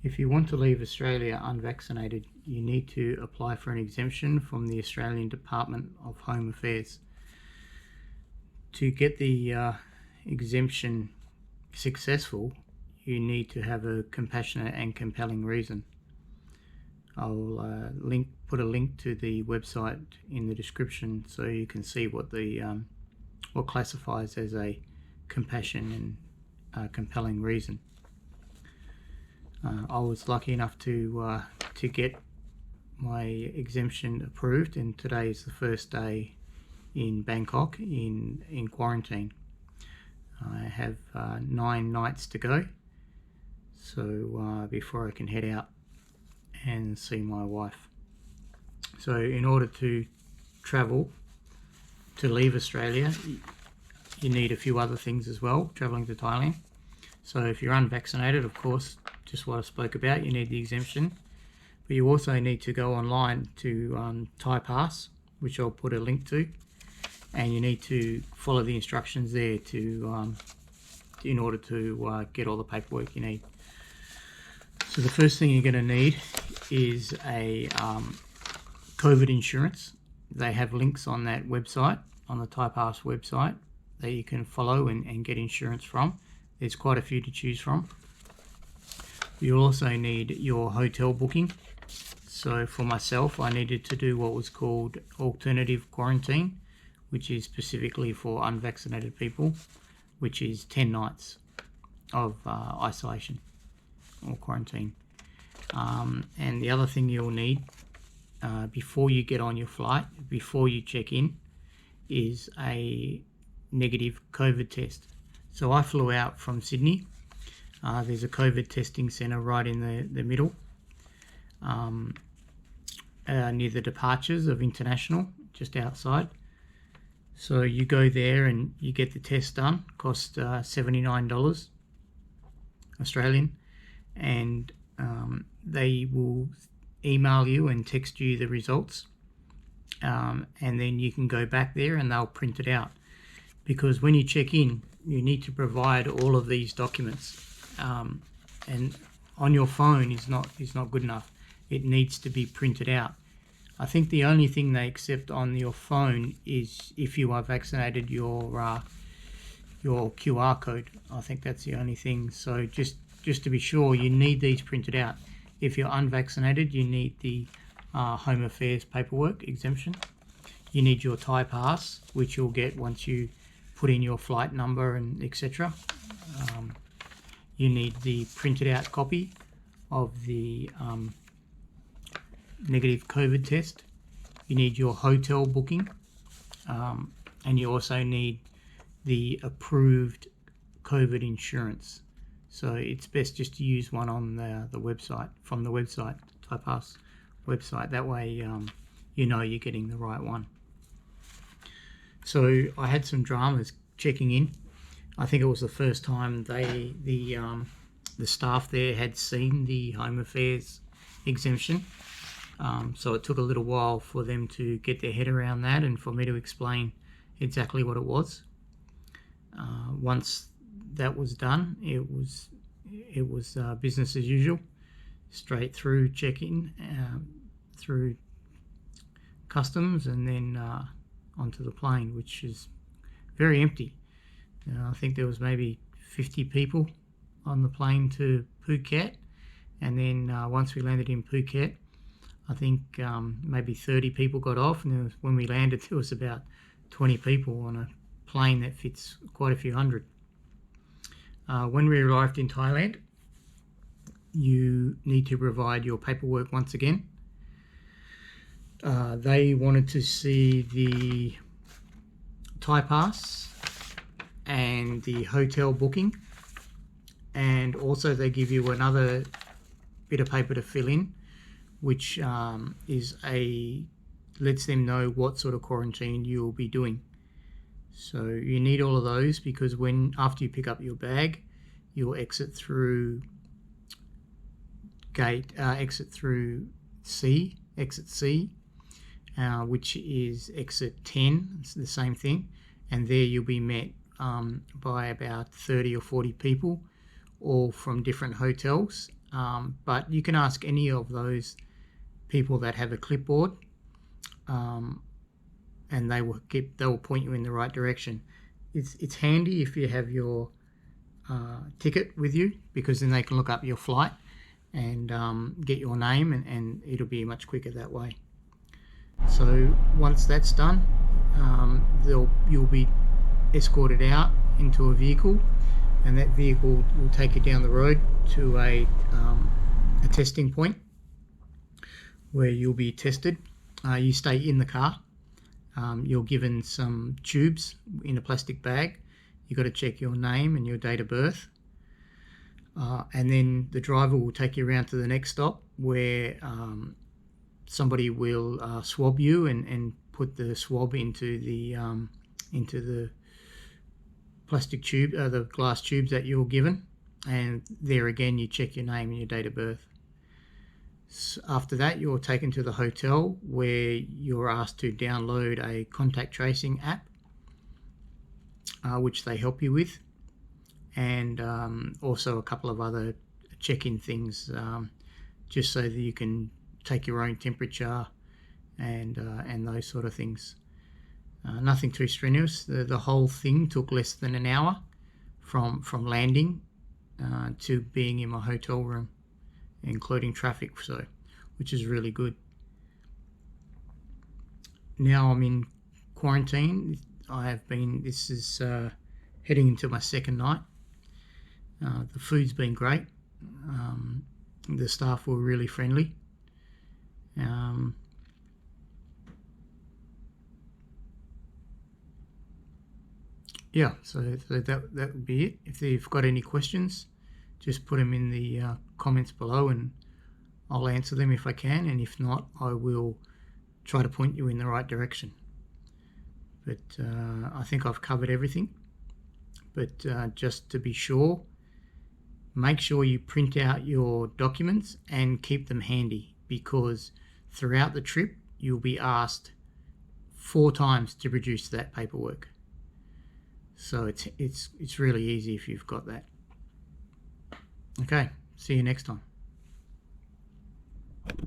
If you want to leave Australia unvaccinated, you need to apply for an exemption from the Australian Department of Home Affairs. To get the exemption successful, you need to have a compassionate and compelling reason. I'll put a link to the website in the description so you can see what classifies as a compassion and compelling reason. I was lucky enough to get my exemption approved, and today is the first day in Bangkok in quarantine. I have 9 nights to go, so before I can head out and see my wife. So in order to travel, to leave Australia, you need a few other things as well, travelling to Thailand. So if you're unvaccinated, of course, just what I spoke about, you need the exemption. But you also need to go online to Thai Pass, which I'll put a link to, and you need to follow the instructions there in order to get all the paperwork you need. So the first thing you're going to need is a COVID insurance. They have links on that website, on the Thai Pass website, that you can follow and get insurance from. There's quite a few to choose from. You'll also need your hotel booking. So for myself, I needed to do what was called alternative quarantine, which is specifically for unvaccinated people, which is 10 nights of isolation or quarantine. And the other thing you'll need before you get on your flight, before you check in, is a negative COVID test. So I flew out from Sydney. There's a COVID testing centre right in the middle, near the departures of International, just outside. So you go there and you get the test done. Cost $79 Australian, and they will email you and text you the results, and then you can go back there and they'll print it out. Because when you check in, you need to provide all of these documents, and on your phone is not good enough. It needs to be printed out. I think the only thing they accept on your phone is if you are vaccinated, your QR code. I think that's the only thing. So just to be sure, you need these printed out. If you're unvaccinated, you need the Home Affairs paperwork exemption. You need your Thai Pass, which you'll get once you put in your flight number and etc. You need the printed out copy of the negative COVID test. You need your hotel booking, and you also need the approved COVID insurance. So it's best just to use one on the website, from the website, Thai Pass website. That way you know you're getting the right one. So I had some dramas checking in. I think it was the first time the staff there had seen the Home Affairs exemption. So it took a little while for them to get their head around that and for me to explain exactly what it was. Once that was done, it was business as usual, straight through check-in, through customs, and then onto the plane, which is very empty. I think there was maybe 50 people on the plane to Phuket, and then once we landed in Phuket, I think maybe 30 people got off, and when we landed there was about 20 people on a plane that fits quite a few hundred. When we arrived in Thailand, you need to provide your paperwork once again. They wanted to see the Thai Pass and the hotel booking, and also they give you another bit of paper to fill in, which lets them know what sort of quarantine you will be doing. So you need all of those, because after you pick up your bag, you'll exit through exit C, which is exit 10. It's the same thing, and there you'll be met by about 30 or 40 people, all from different hotels, but you can ask any of those people that have a clipboard, and they will point you in the right direction. It's handy if you have your ticket with you, because then they can look up your flight and get your name, and it'll be much quicker that way. So once that's done, you'll be escorted out into a vehicle, and that vehicle will take you down the road to a testing point where you'll be tested. You stay in the car. You're given some tubes in a plastic bag. You've got to check your name and your date of birth. And then the driver will take you around to the next stop, where somebody will swab you and put the swab into the plastic tube, the glass tubes that you're given. And there again, you check your name and your date of birth. So after that, you're taken to the hotel, where you're asked to download a contact tracing app, which they help you with, and also a couple of other check-in things, just so that you can take your own temperature and those sort of things. Nothing too strenuous. The whole thing took less than an hour from landing to being in my hotel room, including traffic, so which is really good. Now I'm in quarantine. This is heading into my second night. The food's been great. The staff were really friendly. Yeah, so that would be it. If you've got any questions, just put them in the comments below, and I'll answer them if I can, and if not, I will try to point you in the right direction. But I think I've covered everything. But just to be sure, make sure you print out your documents and keep them handy, because throughout the trip you'll be asked 4 times to produce that paperwork. So it's really easy if you've got that. Okay, see you next time.